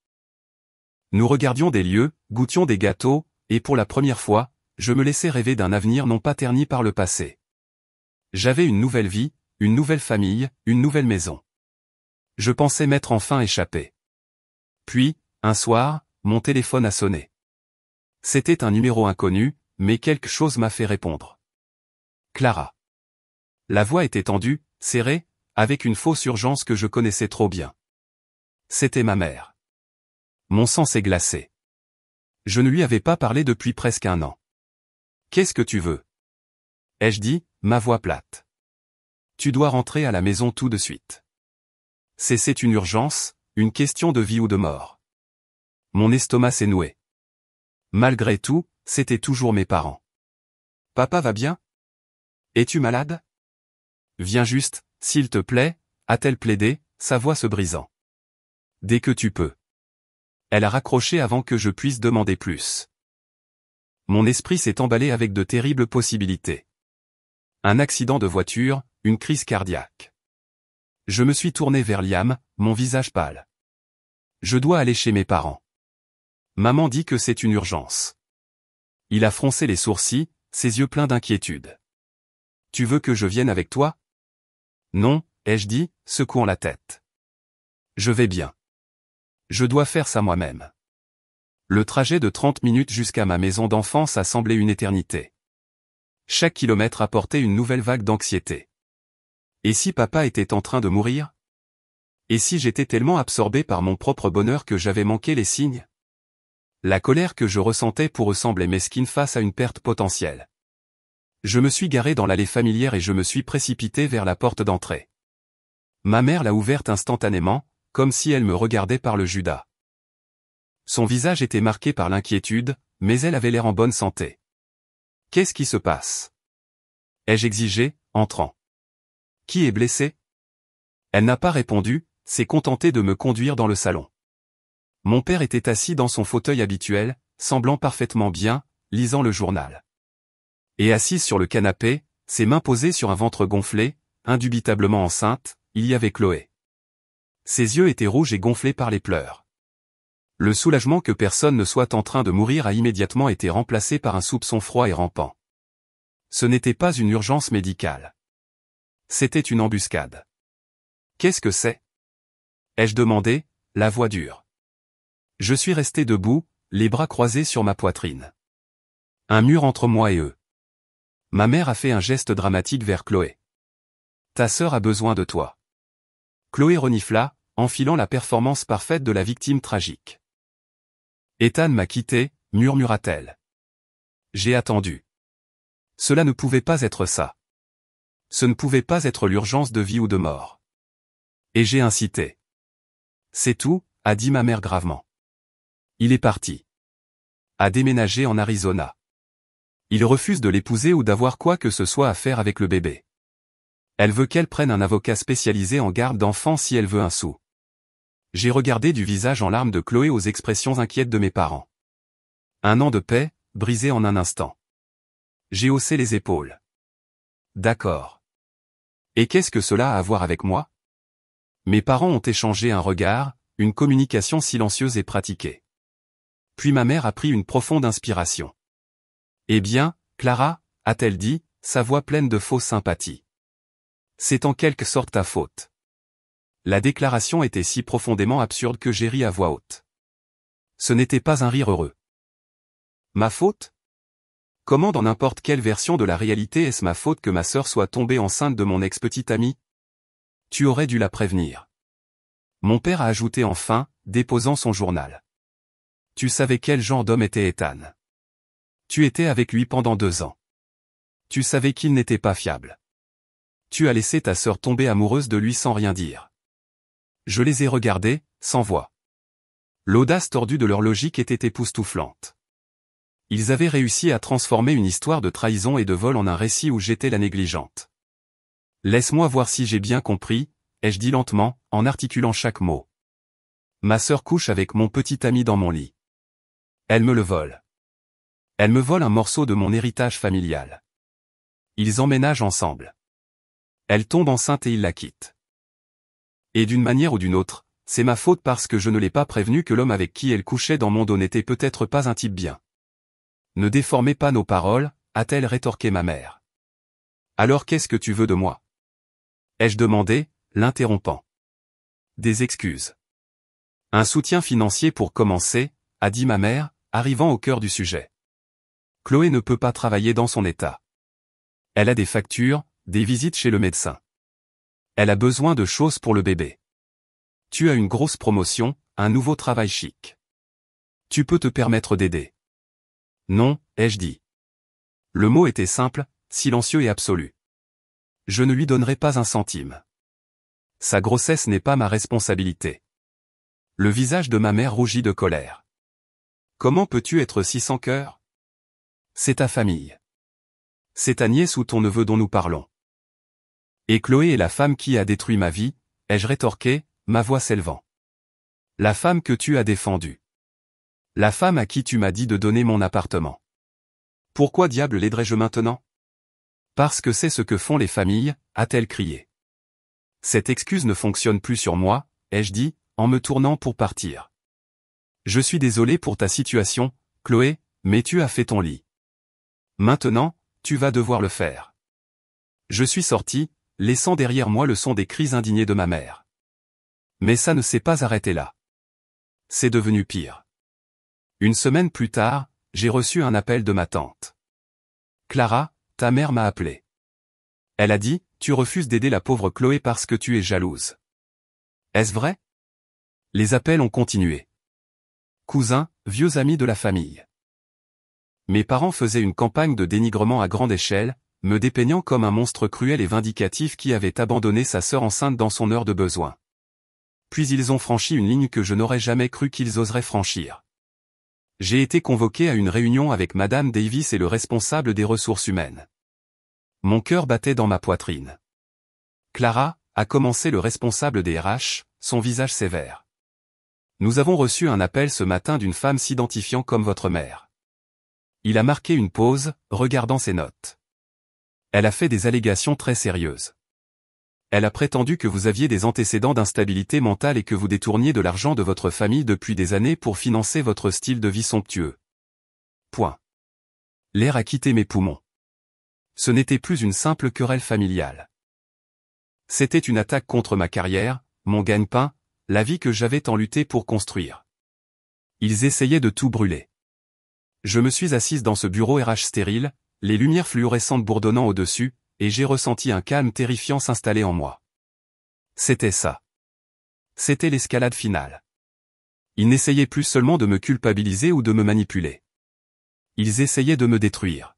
Nous regardions des lieux, goûtions des gâteaux, et pour la première fois, je me laissais rêver d'un avenir non pas terni par le passé. J'avais une nouvelle vie, une nouvelle famille, une nouvelle maison. Je pensais m'être enfin échappé. Puis, un soir, mon téléphone a sonné. C'était un numéro inconnu, mais quelque chose m'a fait répondre. Clara. La voix était tendue, serrée, avec une fausse urgence que je connaissais trop bien. C'était ma mère. Mon sang s'est glacé. Je ne lui avais pas parlé depuis presque 1 an. Qu'est-ce que tu veux? Ai-je dit, ma voix plate. Tu dois rentrer à la maison tout de suite. C'est une urgence, une question de vie ou de mort. Mon estomac s'est noué. Malgré tout, c'étaient toujours mes parents. Papa va bien? Es-tu malade? Viens juste, s'il te plaît, a-t-elle plaidé, sa voix se brisant. Dès que tu peux. Elle a raccroché avant que je puisse demander plus. Mon esprit s'est emballé avec de terribles possibilités. Un accident de voiture, une crise cardiaque. Je me suis tourné vers Liam, mon visage pâle. Je dois aller chez mes parents. Maman dit que c'est une urgence. Il a froncé les sourcils, ses yeux pleins d'inquiétude. Tu veux que je vienne avec toi? Non, ai-je dit, secouant la tête. Je vais bien. Je dois faire ça moi-même. Le trajet de 30 minutes jusqu'à ma maison d'enfance a semblé une éternité. Chaque kilomètre apportait une nouvelle vague d'anxiété. Et si papa était en train de mourir? Et si j'étais tellement absorbé par mon propre bonheur que j'avais manqué les signes? La colère que je ressentais pour eux semblait mesquine face à une perte potentielle. Je me suis garé dans l'allée familière et je me suis précipité vers la porte d'entrée. Ma mère l'a ouverte instantanément, comme si elle me regardait par le Judas. Son visage était marqué par l'inquiétude, mais elle avait l'air en bonne santé. Qu'est-ce qui se passe? Ai-je exigé, entrant. Qui est blessé? Elle n'a pas répondu, s'est contentée de me conduire dans le salon. Mon père était assis dans son fauteuil habituel, semblant parfaitement bien, lisant le journal. Et assise sur le canapé, ses mains posées sur un ventre gonflé, indubitablement enceinte, il y avait Chloé. Ses yeux étaient rouges et gonflés par les pleurs. Le soulagement que personne ne soit en train de mourir a immédiatement été remplacé par un soupçon froid et rampant. Ce n'était pas une urgence médicale. C'était une embuscade. Qu'est-ce que c'est? Ai-je demandé, la voix dure. Je suis resté debout, les bras croisés sur ma poitrine. Un mur entre moi et eux. Ma mère a fait un geste dramatique vers Chloé. Ta sœur a besoin de toi. Chloé renifla, enfilant la performance parfaite de la victime tragique. Ethan m'a quitté, murmura-t-elle. J'ai attendu. Cela ne pouvait pas être ça. Ce ne pouvait pas être l'urgence de vie ou de mort. Et j'ai incité. C'est tout, a dit ma mère gravement. Il est parti. A déménagé en Arizona. Il refuse de l'épouser ou d'avoir quoi que ce soit à faire avec le bébé. Elle veut qu'elle prenne un avocat spécialisé en garde d'enfants si elle veut un sou. J'ai regardé du visage en larmes de Chloé aux expressions inquiètes de mes parents. 1 an de paix, brisé en un instant. J'ai haussé les épaules. D'accord. Et qu'est-ce que cela a à voir avec moi? Mes parents ont échangé un regard, une communication silencieuse et pratiquée. Puis ma mère a pris une profonde inspiration. Eh bien, Clara, a-t-elle dit, sa voix pleine de fausse sympathie. C'est en quelque sorte ta faute. La déclaration était si profondément absurde que j'ai ri à voix haute. Ce n'était pas un rire heureux. Ma faute? Comment dans n'importe quelle version de la réalité est-ce ma faute que ma sœur soit tombée enceinte de mon ex-petite amie? Tu aurais dû la prévenir. Mon père a ajouté enfin, déposant son journal. Tu savais quel genre d'homme était Ethan. Tu étais avec lui pendant 2 ans. Tu savais qu'il n'était pas fiable. Tu as laissé ta sœur tomber amoureuse de lui sans rien dire. Je les ai regardés, sans voix. L'audace tordue de leur logique était époustouflante. Ils avaient réussi à transformer une histoire de trahison et de vol en un récit où j'étais la négligente. Laisse-moi voir si j'ai bien compris, ai-je dit lentement, en articulant chaque mot. Ma sœur couche avec mon petit ami dans mon lit. Elle me le vole. Elle me vole un morceau de mon héritage familial. Ils emménagent ensemble. Elle tombe enceinte et il la quitte. Et d'une manière ou d'une autre, c'est ma faute parce que je ne l'ai pas prévenu que l'homme avec qui elle couchait dans mon dos n'était peut-être pas un type bien. Ne déformez pas nos paroles, a-t-elle rétorqué ma mère. Alors qu'est-ce que tu veux de moi? Ai-je demandé, l'interrompant. Des excuses. Un soutien financier pour commencer, a dit ma mère, arrivant au cœur du sujet. Chloé ne peut pas travailler dans son état. Elle a des factures, des visites chez le médecin. Elle a besoin de choses pour le bébé. Tu as une grosse promotion, un nouveau travail chic. Tu peux te permettre d'aider. Non, ai-je dit. Le mot était simple, silencieux et absolu. Je ne lui donnerai pas un centime. Sa grossesse n'est pas ma responsabilité. Le visage de ma mère rougit de colère. Comment peux-tu être si sans cœur? C'est ta famille. C'est ta nièce ou ton neveu dont nous parlons. Et Chloé est la femme qui a détruit ma vie, ai-je rétorqué, ma voix s'élevant. La femme que tu as défendue. La femme à qui tu m'as dit de donner mon appartement. Pourquoi diable l'aiderais-je maintenant? Parce que c'est ce que font les familles, a-t-elle crié. Cette excuse ne fonctionne plus sur moi, ai-je dit, en me tournant pour partir. Je suis désolé pour ta situation, Chloé, mais tu as fait ton lit. Maintenant, tu vas devoir le faire. Je suis sorti, laissant derrière moi le son des cris indignés de ma mère. Mais ça ne s'est pas arrêté là. C'est devenu pire. Une semaine plus tard, j'ai reçu un appel de ma tante. Clara, ta mère m'a appelé. Elle a dit, tu refuses d'aider la pauvre Chloé parce que tu es jalouse. Est-ce vrai? Les appels ont continué. Cousins, vieux amis de la famille. Mes parents faisaient une campagne de dénigrement à grande échelle, me dépeignant comme un monstre cruel et vindicatif qui avait abandonné sa sœur enceinte dans son heure de besoin. Puis ils ont franchi une ligne que je n'aurais jamais cru qu'ils oseraient franchir. J'ai été convoqué à une réunion avec Madame Davis et le responsable des ressources humaines. Mon cœur battait dans ma poitrine. Clara, a commencé le responsable des RH, son visage sévère. Nous avons reçu un appel ce matin d'une femme s'identifiant comme votre mère. Il a marqué une pause, regardant ses notes. Elle a fait des allégations très sérieuses. Elle a prétendu que vous aviez des antécédents d'instabilité mentale et que vous détourniez de l'argent de votre famille depuis des années pour financer votre style de vie somptueux. Point. L'air a quitté mes poumons. Ce n'était plus une simple querelle familiale. C'était une attaque contre ma carrière, mon gagne-pain, la vie que j'avais tant lutté pour construire. Ils essayaient de tout brûler. Je me suis assise dans ce bureau RH stérile, les lumières fluorescentes bourdonnant au-dessus, et j'ai ressenti un calme terrifiant s'installer en moi. C'était ça. C'était l'escalade finale. Ils n'essayaient plus seulement de me culpabiliser ou de me manipuler. Ils essayaient de me détruire.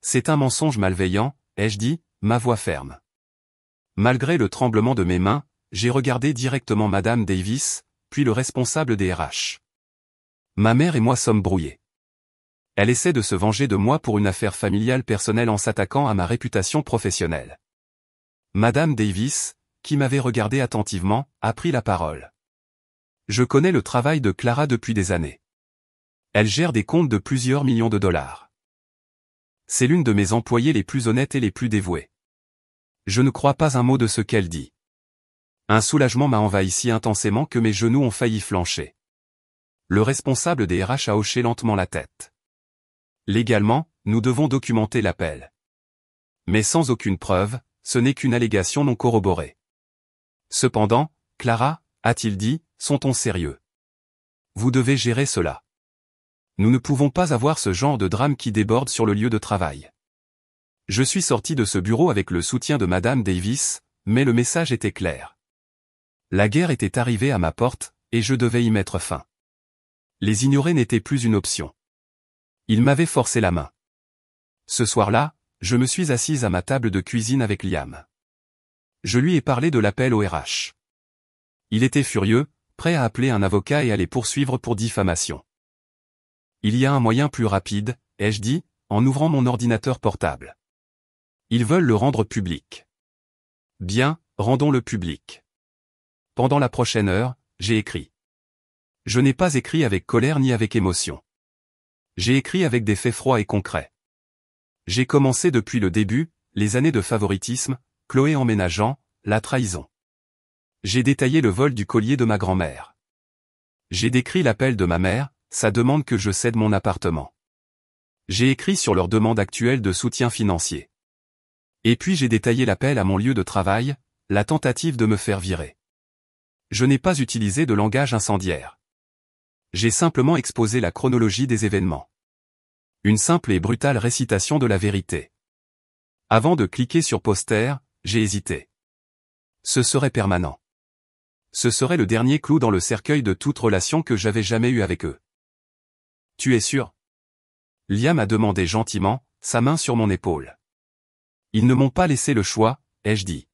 C'est un mensonge malveillant, ai-je dit, ma voix ferme. Malgré le tremblement de mes mains, j'ai regardé directement Madame Davis, puis le responsable des RH. Ma mère et moi sommes brouillés. Elle essaie de se venger de moi pour une affaire familiale personnelle en s'attaquant à ma réputation professionnelle. Madame Davis, qui m'avait regardé attentivement, a pris la parole. Je connais le travail de Clara depuis des années. Elle gère des comptes de plusieurs millions de dollars. C'est l'une de mes employées les plus honnêtes et les plus dévouées. Je ne crois pas un mot de ce qu'elle dit. Un soulagement m'a envahi si intensément que mes genoux ont failli flancher. Le responsable des RH a hoché lentement la tête. Légalement, nous devons documenter l'appel. Mais sans aucune preuve, ce n'est qu'une allégation non corroborée. Cependant, Clara, a-t-il dit, sont-on sérieux? Vous devez gérer cela. Nous ne pouvons pas avoir ce genre de drame qui déborde sur le lieu de travail. Je suis sorti de ce bureau avec le soutien de Madame Davis, mais le message était clair. La guerre était arrivée à ma porte, et je devais y mettre fin. Les ignorer n'était plus une option. Il m'avait forcé la main. Ce soir-là, je me suis assise à ma table de cuisine avec Liam. Je lui ai parlé de l'appel au RH. Il était furieux, prêt à appeler un avocat et à les poursuivre pour diffamation. Il y a un moyen plus rapide, ai-je dit, en ouvrant mon ordinateur portable. Ils veulent le rendre public. Bien, rendons-le public. Pendant la prochaine heure, j'ai écrit. Je n'ai pas écrit avec colère ni avec émotion. J'ai écrit avec des faits froids et concrets. J'ai commencé depuis le début, les années de favoritisme, Chloé emménageant, la trahison. J'ai détaillé le vol du collier de ma grand-mère. J'ai décrit l'appel de ma mère, sa demande que je cède mon appartement. J'ai écrit sur leur demande actuelle de soutien financier. Et puis j'ai détaillé l'appel à mon lieu de travail, la tentative de me faire virer. Je n'ai pas utilisé de langage incendiaire. J'ai simplement exposé la chronologie des événements. Une simple et brutale récitation de la vérité. Avant de cliquer sur poster, j'ai hésité. Ce serait permanent. Ce serait le dernier clou dans le cercueil de toute relation que j'avais jamais eue avec eux. Tu es sûr? Liam a demandé gentiment, sa main sur mon épaule. Ils ne m'ont pas laissé le choix, ai-je dit.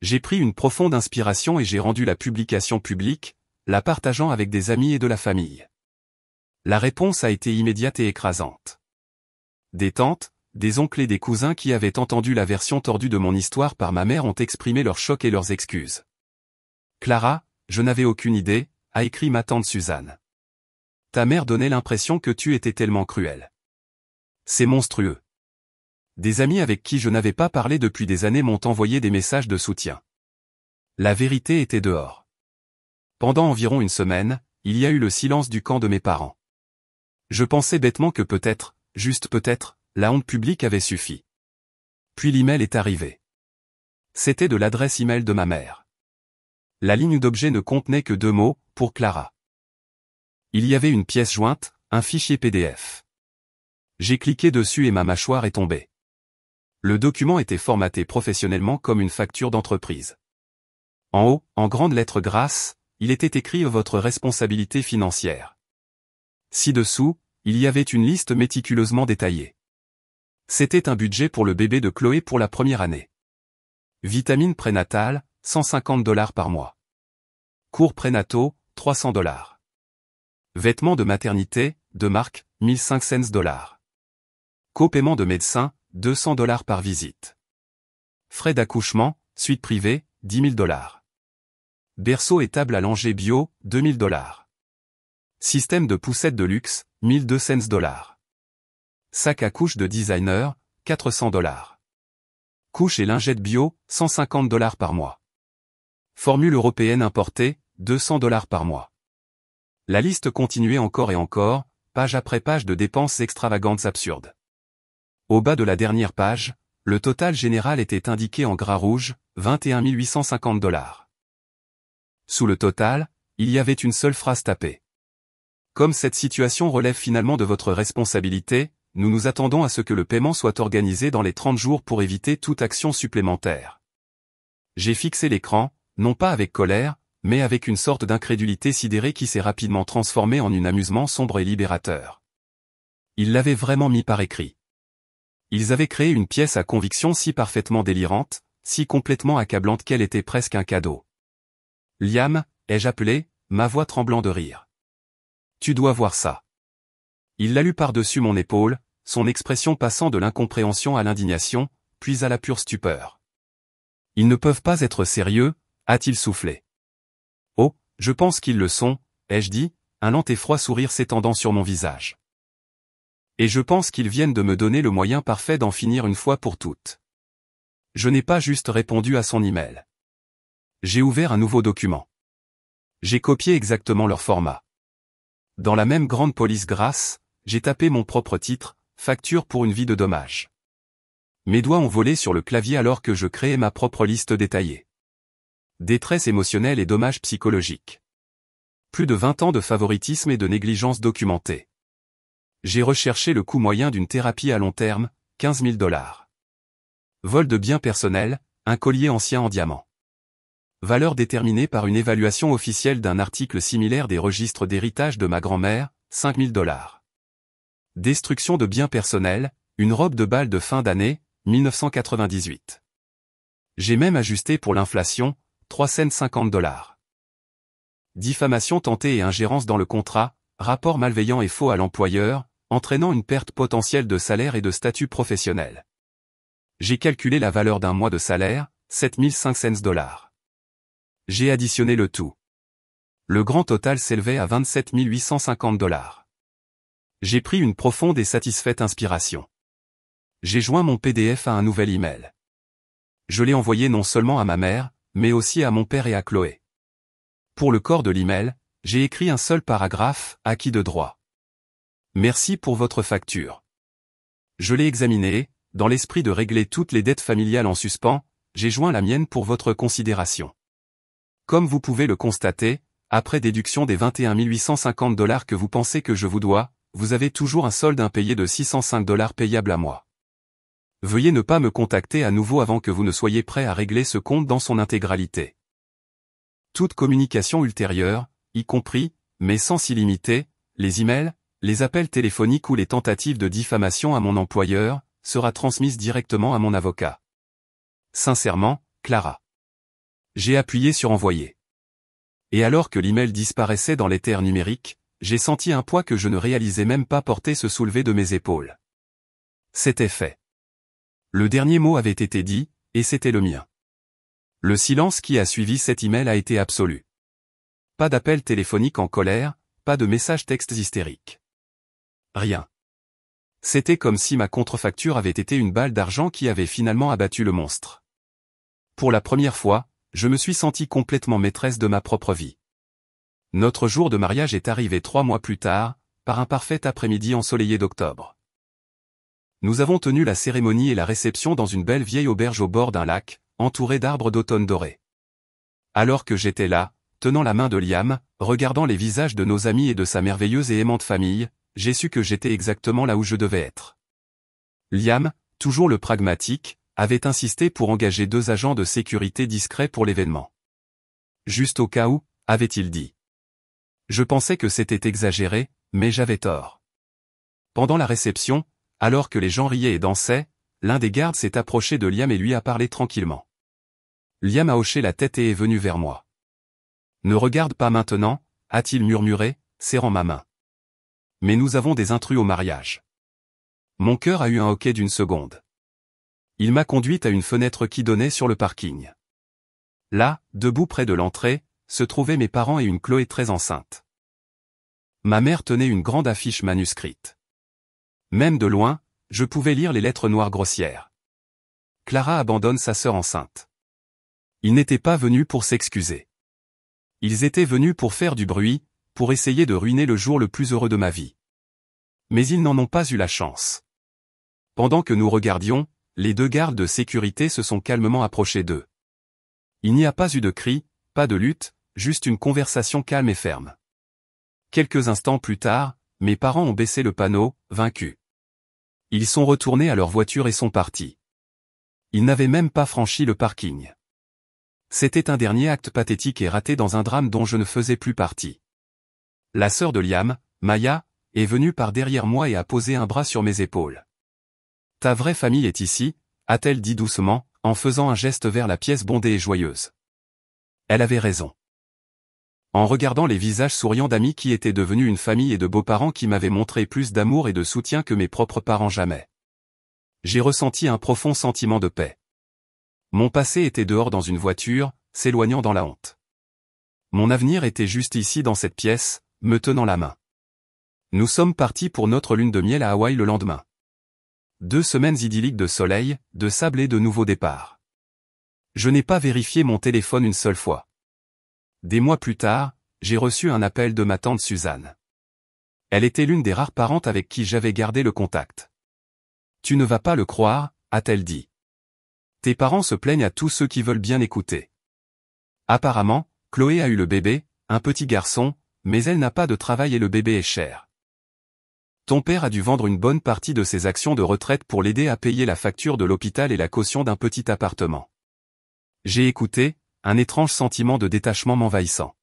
J'ai pris une profonde inspiration et j'ai rendu la publication publique, la partageant avec des amis et de la famille. La réponse a été immédiate et écrasante. Des tantes, des oncles et des cousins qui avaient entendu la version tordue de mon histoire par ma mère ont exprimé leur choc et leurs excuses. Clara, je n'avais aucune idée, a écrit ma tante Suzanne. Ta mère donnait l'impression que tu étais tellement cruelle. C'est monstrueux. Des amis avec qui je n'avais pas parlé depuis des années m'ont envoyé des messages de soutien. La vérité était dehors. Pendant environ une semaine, il y a eu le silence du camp de mes parents. Je pensais bêtement que peut-être, juste peut-être, la honte publique avait suffi. Puis l'email est arrivé. C'était de l'adresse email de ma mère. La ligne d'objet ne contenait que 2 mots, pour Clara. Il y avait une pièce jointe, un fichier PDF. J'ai cliqué dessus et ma mâchoire est tombée. Le document était formaté professionnellement comme une facture d'entreprise. En haut, en grandes lettres grasses, il était écrit « Votre responsabilité financière ». Ci-dessous, il y avait une liste méticuleusement détaillée. C'était un budget pour le bébé de Chloé pour la première année. Vitamines prénatales, $150 par mois. Cours prénataux, $300. Vêtements de maternité, de marque, $1500. Copaiement de médecin, $200 par visite. Frais d'accouchement, suite privée, $10 000. Berceau et table à langer bio, $2000. Système de poussette de luxe, $1200. Sac à couche de designer, $400. Couche et lingette bio, $150 par mois. Formule européenne importée, $200 par mois. La liste continuait encore et encore, page après page de dépenses extravagantes absurdes. Au bas de la dernière page, le total général était indiqué en gras rouge, $21 850. Sous le total, il y avait une seule phrase tapée. Comme cette situation relève finalement de votre responsabilité, nous nous attendons à ce que le paiement soit organisé dans les 30 jours pour éviter toute action supplémentaire. J'ai fixé l'écran, non pas avec colère, mais avec une sorte d'incrédulité sidérée qui s'est rapidement transformée en un amusement sombre et libérateur. Ils l'avaient vraiment mis par écrit. Ils avaient créé une pièce à conviction si parfaitement délirante, si complètement accablante qu'elle était presque un cadeau. Liam, ai-je appelé, ma voix tremblant de rire. Tu dois voir ça. Il l'a lu par-dessus mon épaule, son expression passant de l'incompréhension à l'indignation, puis à la pure stupeur. Ils ne peuvent pas être sérieux, a-t-il soufflé. Oh, je pense qu'ils le sont, ai-je dit, un lent et froid sourire s'étendant sur mon visage. Et je pense qu'ils viennent de me donner le moyen parfait d'en finir une fois pour toutes. Je n'ai pas juste répondu à son email. J'ai ouvert un nouveau document. J'ai copié exactement leur format. Dans la même grande police grasse, j'ai tapé mon propre titre, facture pour une vie de dommages. Mes doigts ont volé sur le clavier alors que je créais ma propre liste détaillée. Détresse émotionnelle et dommages psychologiques. Plus de 20 ans de favoritisme et de négligence documentée. J'ai recherché le coût moyen d'une thérapie à long terme, 15 000 $. Vol de biens personnels, un collier ancien en diamant. Valeur déterminée par une évaluation officielle d'un article similaire des registres d'héritage de ma grand-mère, 5 000 $. Destruction de biens personnels, une robe de bal de fin d'année, 1998. J'ai même ajusté pour l'inflation, 350 $. Diffamation tentée et ingérence dans le contrat, rapport malveillant et faux à l'employeur, entraînant une perte potentielle de salaire et de statut professionnel. J'ai calculé la valeur d'un mois de salaire, 7 500 $. J'ai additionné le tout. Le grand total s'élevait à 27 850 $. J'ai pris une profonde et satisfaite inspiration. J'ai joint mon PDF à un nouvel email. Je l'ai envoyé non seulement à ma mère, mais aussi à mon père et à Chloé. Pour le corps de l'email, j'ai écrit un seul paragraphe, acquis de droit. Merci pour votre facture. Je l'ai examiné, dans l'esprit de régler toutes les dettes familiales en suspens, j'ai joint la mienne pour votre considération. Comme vous pouvez le constater, après déduction des 21 850 $ que vous pensez que je vous dois, vous avez toujours un solde impayé de 605 $ payable à moi. Veuillez ne pas me contacter à nouveau avant que vous ne soyez prêt à régler ce compte dans son intégralité. Toute communication ultérieure, y compris, mais sans illimité, les emails, les appels téléphoniques ou les tentatives de diffamation à mon employeur, sera transmise directement à mon avocat. Sincèrement, Clara. J'ai appuyé sur envoyer. Et alors que l'email disparaissait dans l'éther numérique, j'ai senti un poids que je ne réalisais même pas porter se soulever de mes épaules. C'était fait. Le dernier mot avait été dit, et c'était le mien. Le silence qui a suivi cet email a été absolu. Pas d'appel téléphonique en colère, pas de message texte hystérique. Rien. C'était comme si ma contrefacture avait été une balle d'argent qui avait finalement abattu le monstre. Pour la première fois, je me suis sentie complètement maîtresse de ma propre vie. Notre jour de mariage est arrivé 3 mois plus tard, par un parfait après-midi ensoleillé d'octobre. Nous avons tenu la cérémonie et la réception dans une belle vieille auberge au bord d'un lac, entourée d'arbres d'automne dorés. Alors que j'étais là, tenant la main de Liam, regardant les visages de nos amis et de sa merveilleuse et aimante famille, j'ai su que j'étais exactement là où je devais être. Liam, toujours le pragmatique, avait insisté pour engager 2 agents de sécurité discrets pour l'événement. Juste au cas où, avait-il dit. Je pensais que c'était exagéré, mais j'avais tort. Pendant la réception, alors que les gens riaient et dansaient, l'un des gardes s'est approché de Liam et lui a parlé tranquillement. Liam a hoché la tête et est venu vers moi. « Ne regarde pas maintenant », a-t-il murmuré, serrant ma main. « Mais nous avons des intrus au mariage. » Mon cœur a eu un hoquet d'une seconde. Il m'a conduite à une fenêtre qui donnait sur le parking. Là, debout près de l'entrée, se trouvaient mes parents et une Chloé très enceinte. Ma mère tenait une grande affiche manuscrite. Même de loin, je pouvais lire les lettres noires grossières. Clara abandonne sa sœur enceinte. Ils n'étaient pas venus pour s'excuser. Ils étaient venus pour faire du bruit, pour essayer de ruiner le jour le plus heureux de ma vie. Mais ils n'en ont pas eu la chance. Pendant que nous regardions, les 2 gardes de sécurité se sont calmement approchés d'eux. Il n'y a pas eu de cris, pas de lutte, juste une conversation calme et ferme. Quelques instants plus tard, mes parents ont baissé le panneau, vaincus. Ils sont retournés à leur voiture et sont partis. Ils n'avaient même pas franchi le parking. C'était un dernier acte pathétique et raté dans un drame dont je ne faisais plus partie. La sœur de Liam, Maya, est venue par derrière moi et a posé un bras sur mes épaules. « Ta vraie famille est ici », a-t-elle dit doucement, en faisant un geste vers la pièce bondée et joyeuse. Elle avait raison. En regardant les visages souriants d'amis qui étaient devenus une famille et de beaux-parents qui m'avaient montré plus d'amour et de soutien que mes propres parents jamais. J'ai ressenti un profond sentiment de paix. Mon passé était dehors dans une voiture, s'éloignant dans la honte. Mon avenir était juste ici dans cette pièce, me tenant la main. Nous sommes partis pour notre lune de miel à Hawaï le lendemain. 2 semaines idylliques de soleil, de sable et de nouveaux départs. Je n'ai pas vérifié mon téléphone une seule fois. Des mois plus tard, j'ai reçu un appel de ma tante Suzanne. Elle était l'une des rares parentes avec qui j'avais gardé le contact. « Tu ne vas pas le croire », a-t-elle dit. « Tes parents se plaignent à tous ceux qui veulent bien écouter. » Apparemment, Chloé a eu le bébé, un petit garçon, mais elle n'a pas de travail et le bébé est cher. Ton père a dû vendre une bonne partie de ses actions de retraite pour l'aider à payer la facture de l'hôpital et la caution d'un petit appartement. J'ai écouté, un étrange sentiment de détachement m'envahissant.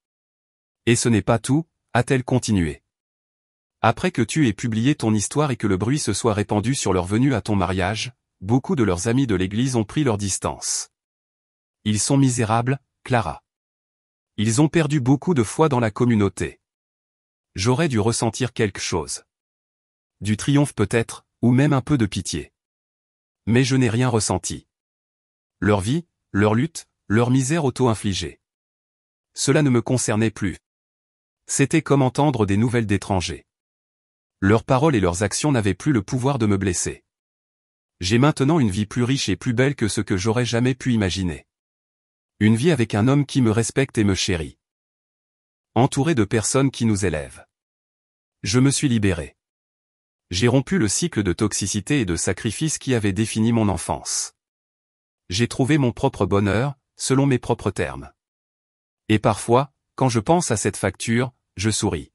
Et ce n'est pas tout, a-t-elle continué. Après que tu aies publié ton histoire et que le bruit se soit répandu sur leur venue à ton mariage, beaucoup de leurs amis de l'église ont pris leur distance. Ils sont misérables, Clara. Ils ont perdu beaucoup de foi dans la communauté. J'aurais dû ressentir quelque chose. Du triomphe peut-être, ou même un peu de pitié. Mais je n'ai rien ressenti. Leur vie, leur lutte, leur misère auto-infligée. Cela ne me concernait plus. C'était comme entendre des nouvelles d'étrangers. Leurs paroles et leurs actions n'avaient plus le pouvoir de me blesser. J'ai maintenant une vie plus riche et plus belle que ce que j'aurais jamais pu imaginer. Une vie avec un homme qui me respecte et me chérit. Entouré de personnes qui nous élèvent. Je me suis libéré. J'ai rompu le cycle de toxicité et de sacrifice qui avait défini mon enfance. J'ai trouvé mon propre bonheur, selon mes propres termes. Et parfois, quand je pense à cette facture, je souris.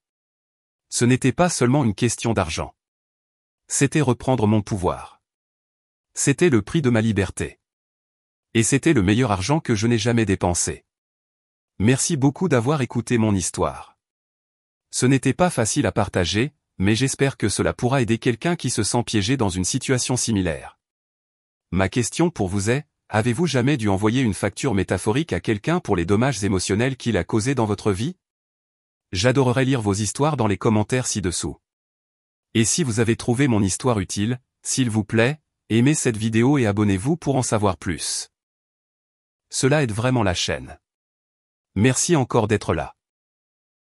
Ce n'était pas seulement une question d'argent. C'était reprendre mon pouvoir. C'était le prix de ma liberté. Et c'était le meilleur argent que je n'ai jamais dépensé. Merci beaucoup d'avoir écouté mon histoire. Ce n'était pas facile à partager, mais j'espère que cela pourra aider quelqu'un qui se sent piégé dans une situation similaire. Ma question pour vous est, avez-vous jamais dû envoyer une facture métaphorique à quelqu'un pour les dommages émotionnels qu'il a causés dans votre vie? J'adorerais lire vos histoires dans les commentaires ci-dessous. Et si vous avez trouvé mon histoire utile, s'il vous plaît, aimez cette vidéo et abonnez-vous pour en savoir plus. Cela aide vraiment la chaîne. Merci encore d'être là.